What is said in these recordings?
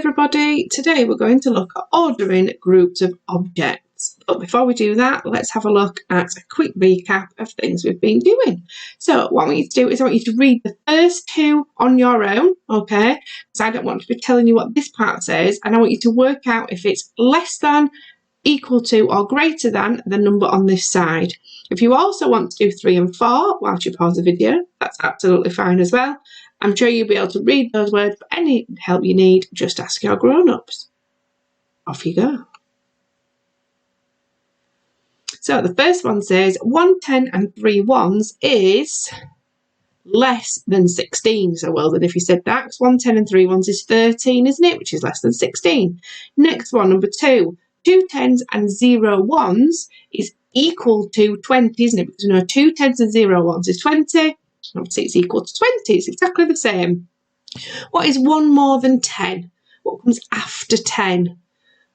everybody, today we're going to look at ordering groups of objects. But before we do that, let's have a look at a quick recap of things we've been doing. So what I want you to do is I want you to read the first two on your own, okay? Because I don't want to be telling you what this part says, and I want you to work out if it's less than, equal to or greater than the number on this side. If you also want to do 3 and 4 whilst you pause the video, that's absolutely fine as well. I'm sure you'll be able to read those words, but any help you need, just ask your grown-ups. Off you go. So the first one says 1 10 and 3 1s is less than 16. So well done if you said that, because 1 10 and 3 1s is 13, isn't it? Which is less than 16. Next one, number 2. 2 10s and 0 1s is equal to 20, isn't it? Because we know 2 10s and 0 1s is 20. Obviously it's equal to 20. It's exactly the same. What is 1 more than 10? What comes after 10?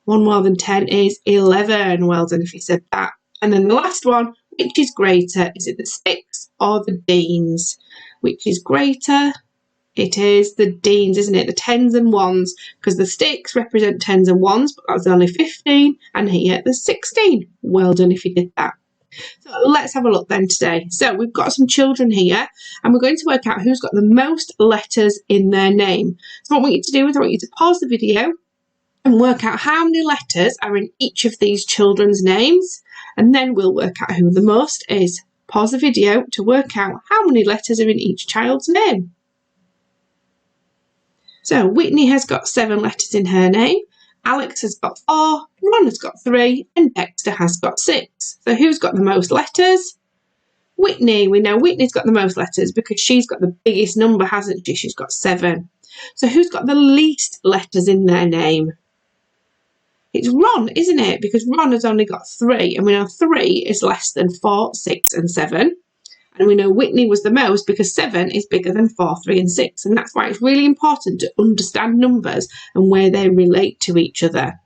1 more than 10 is 11. Well done if you said that. And then the last one, which is greater? Is it the sticks or the deans? Which is greater? It is the deans, isn't it? The 10s and 1s, because the sticks represent 10s and 1s, but that's only 15, and here there's 16. Well done if you did that. So let's have a look then today. So we've got some children here, and we're going to work out who's got the most letters in their name. So what I want you to do is I want you to pause the video and work out how many letters are in each of these children's names, and then we'll work out who the most is. Pause the video to work out how many letters are in each child's name. So Whitney has got 7 letters in her name, Alex has got 4, Ron has got 3, and Dexter has got 6. So who's got the most letters? Whitney. We know Whitney's got the most letters because she's got the biggest number, hasn't she? She's got 7. So who's got the least letters in their name? It's Ron, isn't it? Because Ron has only got 3, and we know 3 is less than 4, 6, and 7. And we know Whitney was the most because 7 is bigger than 4, 3, and 6. And that's why it's really important to understand numbers and where they relate to each other.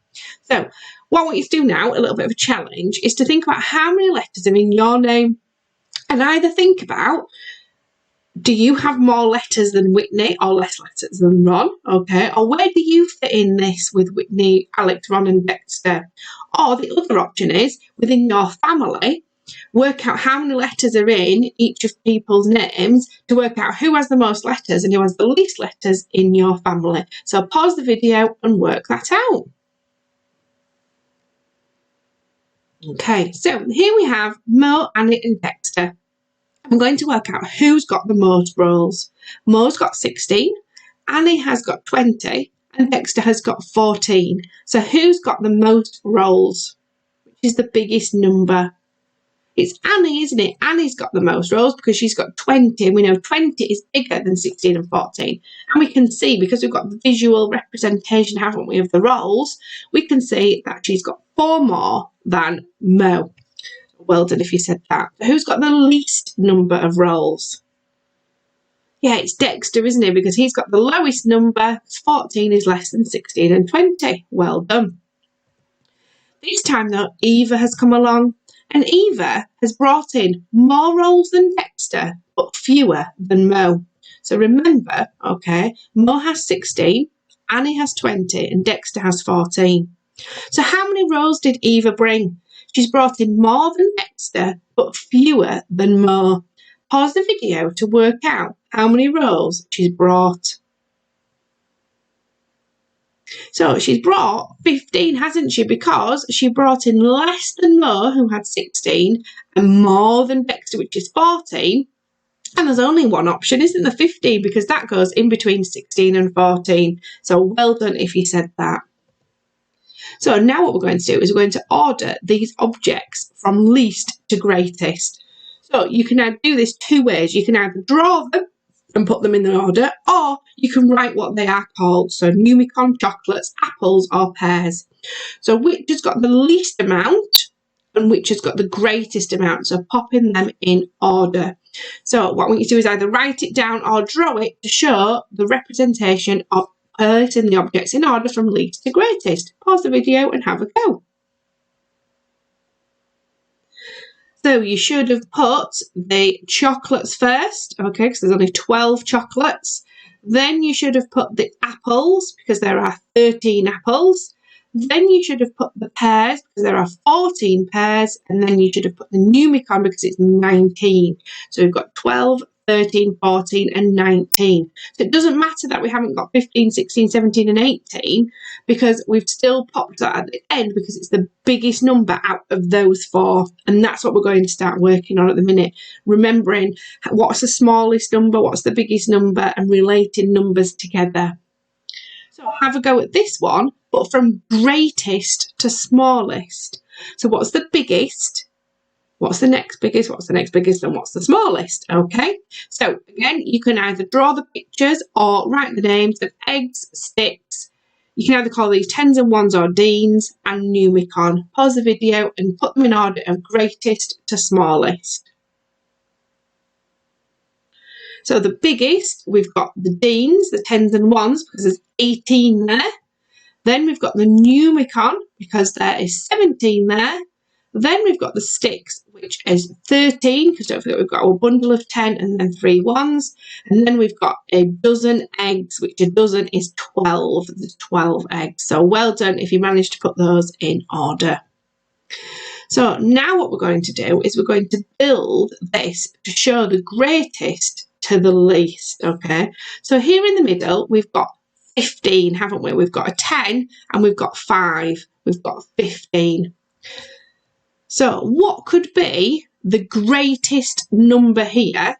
So what I want you to do now, a little bit of a challenge, is to think about how many letters are in your name, and either think about, do you have more letters than Whitney or less letters than Ron? Okay. Or where do you fit in this with Whitney, Alex, Ron, and Dexter? Or the other option is, within your family, work out how many letters are in each of people's names to work out who has the most letters and who has the least letters in your family. So pause the video and work that out. Okay, so here we have Mo, Annie and Dexter. I'm going to work out who's got the most rolls. Mo's got 16, Annie has got 20, and Dexter has got 14. So who's got the most rolls? Which is the biggest number? It's Annie, isn't it? Annie's got the most rolls because she's got 20, and we know 20 is bigger than 16 and 14. And we can see, because we've got the visual representation, haven't we, of the rolls, we can see that she's got 4 more than Mo. Well done if you said that. So who's got the least number of rolls? Yeah, it's Dexter, isn't it? Because he's got the lowest number. 14 is less than 16 and 20. Well done. This time, though, Eva has come along. And Eva has brought in more rolls than Dexter, but fewer than Mo. So remember, okay, Mo has 16, Annie has 20, and Dexter has 14. So how many rolls did Eva bring? She's brought in more than Dexter, but fewer than Mo. Pause the video to work out how many rolls she's brought. So she's brought 15, hasn't she? Because she brought in less than Mo, who had 16, and more than Dexter, which is 14. And there's only one option, isn't there? 15, because that goes in between 16 and 14. So well done if you said that. So now what we're going to do is we're going to order these objects from least to greatest. So you can either do this 2 ways. You can either draw them and put them in the order, or you can write what they are called. So Numicon, chocolates, apples, or pears. So which has got the least amount and which has got the greatest amount. So popping them in order. So what I want you to do is either write it down or draw it to show the representation of placing the objects in order from least to greatest. Pause the video and have a go. So you should have put the chocolates first, okay, because there's only 12 chocolates. Then you should have put the apples, because there are 13 apples. Then you should have put the pears, because there are 14 pears. And then you should have put the numicon, because it's 19. So we've got 12, 13, 14 and 19. So it doesn't matter that we haven't got 15, 16, 17 and 18, because we've still popped that at the end because it's the biggest number out of those four. And that's what we're going to start working on at the minute. Remembering what's the smallest number, what's the biggest number, and relating numbers together. So have a go at this one, but from greatest to smallest. So what's the biggest? What's the next biggest? What's the next biggest? And what's the smallest? Okay. So again, you can either draw the pictures or write the names of eggs, sticks. You can either call these tens and ones or deans, and numicon. Pause the video and put them in order of greatest to smallest. So the biggest, we've got the deans, the tens and ones, because there's 18 there. Then we've got the numicon, because there is 17 there. Then we've got the sticks, which is 13, because don't forget we've got a bundle of 10 and then 3 ones. And then we've got a dozen eggs, which a dozen is 12. There's 12 eggs. So well done if you managed to put those in order. So now what we're going to do is we're going to build this to show the greatest to the least, okay? So here in the middle, we've got 15, haven't we? We've got a 10 and we've got 5. We've got 15. So what could be the greatest number here,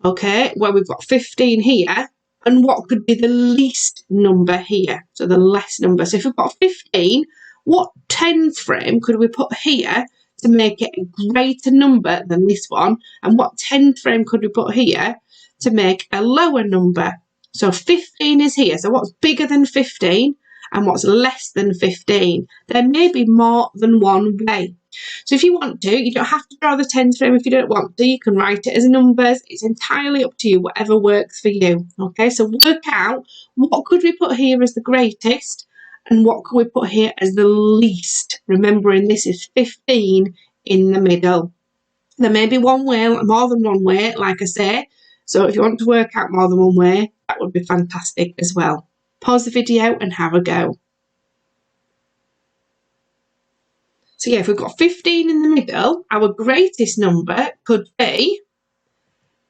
okay, where we've got 15 here, and what could be the least number here, so the less number. So if we've got 15, what tens frame could we put here to make it a greater number than this one, and what tens frame could we put here to make a lower number? So 15 is here, so what's bigger than 15 and what's less than 15? There may be more than one way. So if you want to, you don't have to draw the tens frame if you don't want to. You can write it as numbers. It's entirely up to you, whatever works for you. Okay, so work out what could we put here as the greatest and what could we put here as the least. Remembering this is 15 in the middle. There may be one way, more than one way, like I say. So if you want to work out more than one way, that would be fantastic as well. Pause the video and have a go. So yeah, if we've got 15 in the middle, our greatest number could be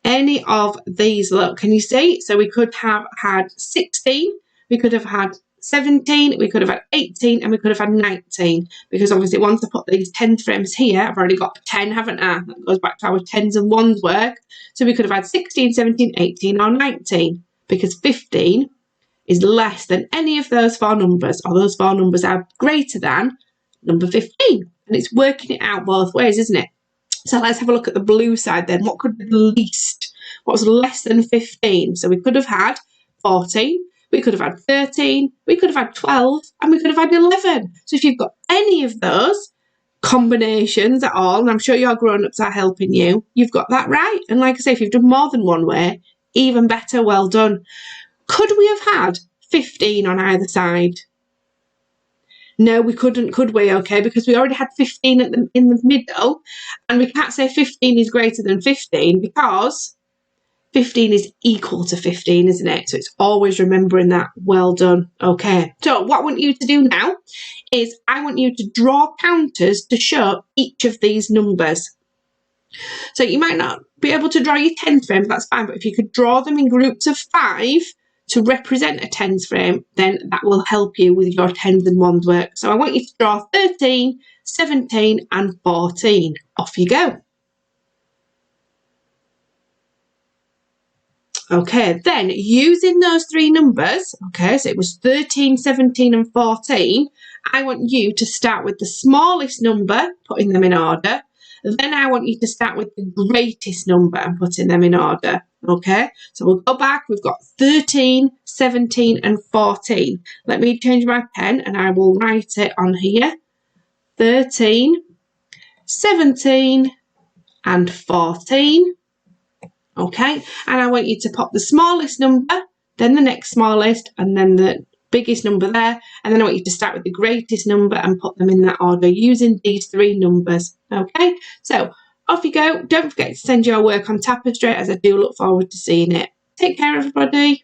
any of these. Look, can you see? So we could have had 16, we could have had 17, we could have had 18, and we could have had 19. Because obviously once I put these 10 frames here, I've already got 10, haven't I? That goes back to our tens and ones work. So we could have had 16, 17, 18, or 19. Because 15 is less than any of those four numbers, or those four numbers are greater than number 15. And it's working it out both ways, isn't it? So let's have a look at the blue side then. What could be the least? What's less than 15? So we could have had 14, we could have had 13, we could have had 12, and we could have had 11. So if you've got any of those combinations at all, and I'm sure your grown-ups are helping you, you've got that right. And like I say, if you've done more than one way, even better, well done. Could we have had 15 on either side? No, we couldn't, could we? Okay, because we already had 15 in the middle, and we can't say 15 is greater than 15 because 15 is equal to 15, isn't it? So it's always remembering that. Well done. Okay, so what I want you to do now is I want you to draw counters to show each of these numbers. So you might not be able to draw your tens frames, that's fine, but if you could draw them in groups of 5 to represent a tens frame, then that will help you with your tens and ones work. So I want you to draw 13, 17 and 14. Off you go. Okay, then using those three numbers, okay, so it was 13, 17 and 14, I want you to start with the smallest number, putting them in order. Then I want you to start with the greatest number and putting them in order. Okay, so we'll go back. We've got 13, 17 and 14. Let me change my pen and I will write it on here. 13, 17 and 14. Okay, and I want you to pop the smallest number, then the next smallest, and then the biggest number there. And then I want you to start with the greatest number and put them in that order using these three numbers. Okay, so off you go. Don't forget to send your work on Tapestry, as I do look forward to seeing it. Take care, everybody.